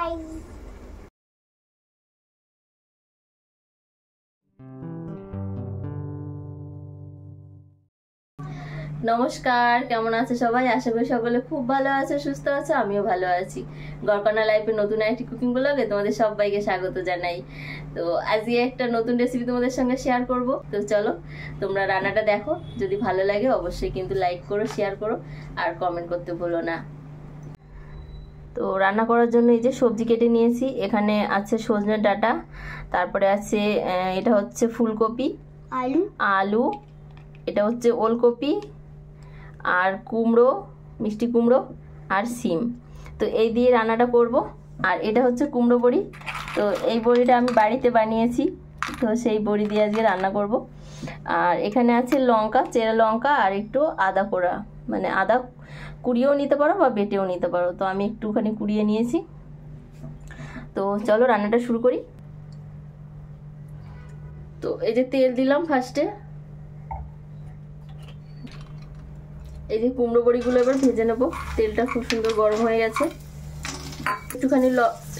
নমস্কার, কেমন আছে সবাই? আশা করি সকলে খুব ভালো আছে, সুস্থ আছে। আমিও ভালো আছি। গড়কন্যা লাইফের নতুন একটি কুকিং ব্লগে তোমাদের সবাইকে স্বাগত জানাই। তো আজকে একটা নতুন রেসিপি তোমাদের সঙ্গে শেয়ার করব। তো চলো তোমরা রান্নাটা দেখো, যদি ভালো লাগে অবশ্যই কিন্তু লাইক করো, শেয়ার করো আর কমেন্ট করতে ভুলো না। তো রান্না করার জন্য এই যে সবজি কেটে নিয়েছি। এখানে আছে সজনে ডাঁটা, তারপরে আছে এটা হচ্ছে ফুলকপি, আলু, এটা হচ্ছে ওলকপি আর কুমড়ো, মিষ্টি কুমড়ো আর সিম। তো এই দিয়ে রান্নাটা করব। আর এটা হচ্ছে কুমড়ো বড়ি। তো এই বড়িটা আমি বাড়িতে বানিয়েছি, তো সেই বড়ি দিয়ে আজকে রান্না করব। আর এখানে আছে লঙ্কা, চেরা লঙ্কা আর একটু আদা কোড়া, মানে আদা কুড়িয়েও নিতে পারো বা বেটেও নিতে পারো। তো আমি একটুখানি কুড়িয়ে নিয়েছি। তো চলো রান্নাটা শুরু করি। তো এই যে তেল দিলাম ফার্স্টে। এই যে কুমড়ো বড়িগুলো এবার ভেজে নেব। তেলটা খুব সুন্দর গরম হয়ে গেছে। একটুখানি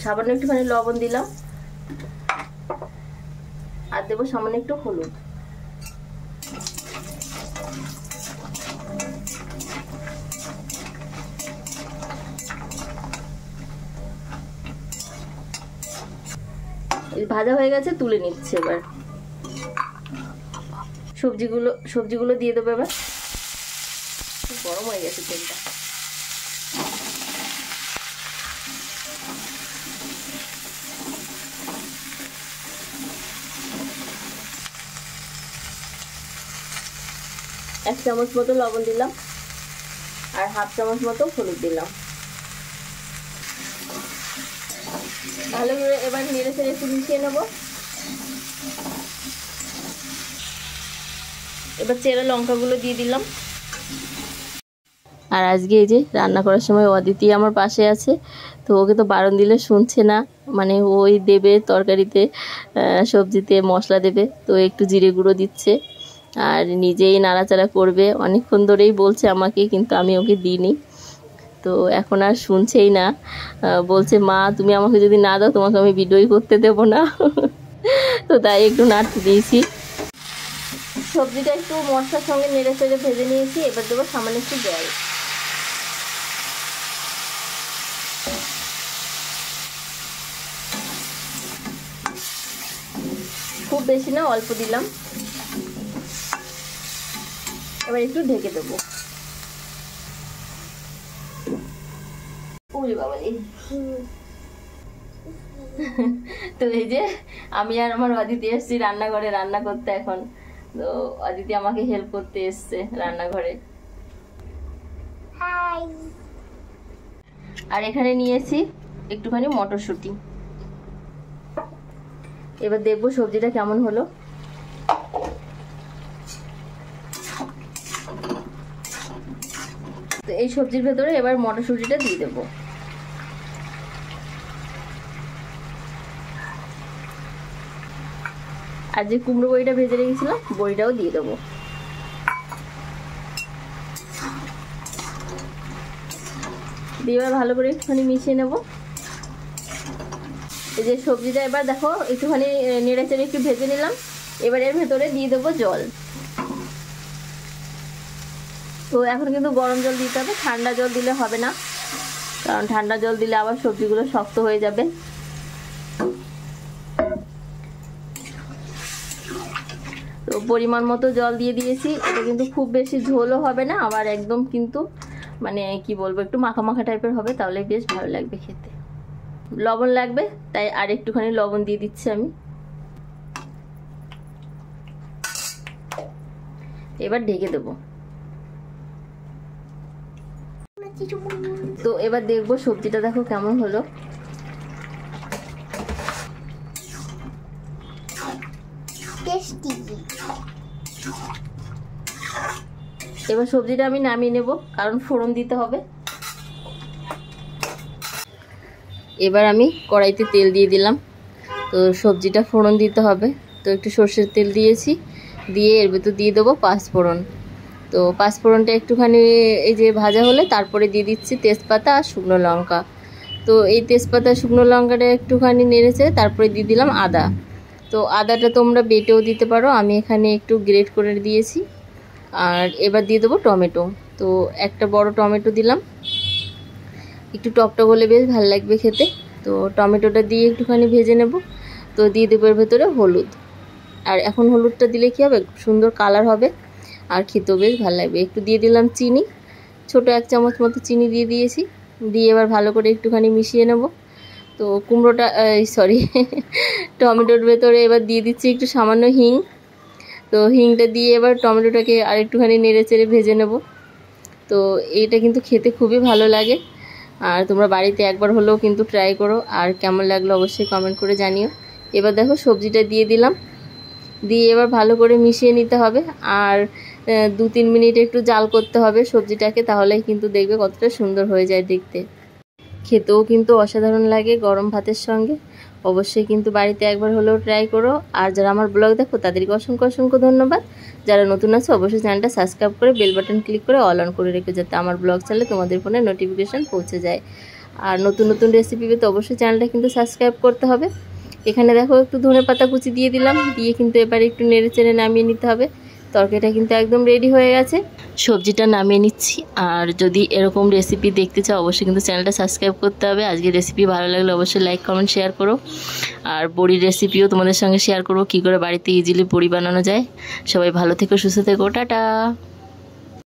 সামান্য একটুখানি লবণ দিলাম আর দেবো সামান্য একটু হলুদ। ভাজা হয়ে গেছে, তুলে নিচ্ছে। এবার সবজিগুলো দিয়ে দেবো। এবার গরম হয়ে গেছে তেলটা। এক চামচ মতো লবণ দিলাম আর হাফ চামচ মতো হলুদ দিলাম। ভালো করে এবার নেড়ে চেড়ে একটু মিশিয়ে নেব। এবার চেরা লঙ্কাগুলো দিয়ে দিলাম। আর আজকে এই যে রান্না করার সময় অদিতি আমার পাশে আছে। তো ওকে তো বারণ দিলে শুনছে না, মানে ওই দেবে তরকারিতে, সবজিতে মশলা দেবে, তো একটু জিরে গুঁড়ো দিচ্ছে আর নিজেই নাড়াচাড়া করবে। অনেকক্ষণ ধরেই বলছে আমাকে, কিন্তু আমি ওকে দিইনি। তো এখন আর শুনছেই না, বলছে মা তুমি আমাকে যদি না দাও তোমাকে আমি ভিডিওই করতে দেবো না। তো তাই একটু নাড়তে দিয়েছি। সবজিটা একটু মশলার সঙ্গে নেড়ে চেড়ে ভেজে নিয়েছি। এবার দেবো সামান্য একটু জল। খুব বেশি না, অল্প দিলাম। এবার একটু ঢেকে দেবো। ওরে বাবা, তো এই যে আমি আর আমার অদিতি এসছি রান্নাঘরে রান্না করতে এখন। তো অদিতি আমাকে হেল্প করতে এসছে রান্নাঘরে। আর এখানে নিয়েছি একটুখানি মটরশুঁটি। এবার দেখবো সবজিটা কেমন হলো। তো এই সবজির ভেতরে এবার মটরশুঁটিটা দিয়ে দেবো। আর যে কুমড়ো বড়িটা ভেজে রেখেছিলাম বড়িটাও দিয়ে দেবো। দিয়ে এবার ভালো করে একটুখানি মিশিয়ে নেব। এই যে সবজিটা এবার দেখো একটুখানি নেড়ে চেড়ে একটু ভেজে নিলাম। এবার এর ভেতরে দিয়ে দেবো জল। তো এখন কিন্তু গরম জল দিতে হবে, ঠান্ডা জল দিলে হবে না, কারণ ঠান্ডা জল দিলে আবার সবজিগুলো শক্ত হয়ে যাবে। তো পরিমাণ মতো জল দিয়ে দিয়েছি। এটা কিন্তু খুব বেশি ঝোলও হবে না, আবার একদম কিন্তু মানে কি বলবো, একটু মাখা মাখা টাইপের হবে, তাহলে বেশ ভালো লাগবে খেতে। লবণ লাগবে, তাই আর একটুখানি লবণ দিয়ে দিচ্ছি আমি। এবার ঢেকে দেবো। তো এবার দেখবো সবজিটা দেখো কেমন হলো। এবার সবজিটা আমি নামিয়ে নেব, কারণ ফোড়ন দিতে হবে। এবার আমি কড়াইতে তেল দিয়ে দিলাম। তো সবজিটা ফোড়ন দিতে হবে, তো একটু সর্ষের তেল দিয়েছি, দিয়ে এর ভেতর দিয়ে দেবো পাঁচফোড়ন। তো পাঁচফোড়নটা একটুখানি এই যে ভাজা হলে তারপরে দিয়ে দিচ্ছি তেজপাতা আর শুকনো লঙ্কা। তো এই তেজপাতা শুকনো লঙ্কাটা একটুখানি নেড়েছে, তারপরে দিয়ে দিলাম আদা। তো আদাটা তোমরা বেটেও দিতে পারো, আমি এখানে একটু গ্রেট করে দিয়েছি। আর এবার দিয়ে দেবো টমেটো। তো একটা বড় টমেটো দিলাম, একটু টকটক হলে বেশ ভালো লাগবে খেতে। তো টমেটোটা দিয়ে একটুখানি ভেজে নেব। তো দিয়ে দেবো এর ভেতরে হলুদ। আর এখন হলুদটা দিলে কী হবে, সুন্দর কালার হবে আর খেতেও বেশ ভালো লাগবে। একটু দিয়ে দিলাম চিনি, ছোটো 1 চামচ মতো চিনি দিয়ে দিয়েছি। দিয়ে এবার ভালো করে একটুখানি মিশিয়ে নেব। তো কুমড়োটা সরি টমেটোর ভেতরে এবার দিয়ে দিচ্ছি একটু সামান্য হিং। তো হিংটা দিয়ে এবার টমেটোটাকে আর একটুখানি নেড়ে চেড়ে ভেজে নেব। তো এইটা কিন্তু খেতে খুবই ভালো লাগে, আর তোমরা বাড়িতে একবার হলেও কিন্তু ট্রাই করো। আর কেমন লাগলো অবশ্যই কমেন্ট করে জানিও। এবার দেখো সবজিটা দিয়ে দিলাম, দিয়ে এবার ভালো করে মিশিয়ে নিতে হবে। আর 2-3 মিনিট একটু জাল করতে হবে সবজিটাকে, তাহলেই কিন্তু দেখবে কতটা সুন্দর হয়ে যায় দেখতে। খেতেও কিন্তু অসাধারণ লাগে গরম ভাতের সঙ্গে। অবশ্যই কিন্তু বাড়িতে একবার হলেও ট্রাই করো। আর যারা আমার ব্লগ দেখো তাদেরকে অসংখ্য অসংখ্য ধন্যবাদ। যারা নতুন আছে অবশ্যই চ্যানেলটা সাবস্ক্রাইব করে বেল বাটন ক্লিক করে অল অন করে রেখো, যাতে আমার ব্লগ চাইলে তোমাদের ফোনে নোটিফিকেশান পৌঁছে যায়। আর নতুন নতুন রেসিপি পেতে অবশ্যই চ্যানেলটা কিন্তু সাবস্ক্রাইব করতে হবে। এখানে দেখো একটু ধনেপাতা কুচি দিয়ে দিলাম, দিয়ে কিন্তু এবারে একটু নেড়ে চেড়ে নামিয়ে নিতে হবে। তরকারিটা কিন্তু একদম রেডি হয়ে গেছে, সবজিটা নামিয়ে নিচ্ছি। আর যদি এরকম রেসিপি দেখতে চাও অবশ্যই কিন্তু চ্যানেলটা সাবস্ক্রাইব করতে হবে। আজকের রেসিপি ভালো লাগলে অবশ্যই লাইক কমেন্ট শেয়ার করো। আর বড়ির রেসিপিও তোমাদের সঙ্গে শেয়ার করবো, কী করে বাড়িতে ইজিলি বড়ি বানানো যায়। সবাই ভালো থেকো, সুস্থ থেকো, টাটা।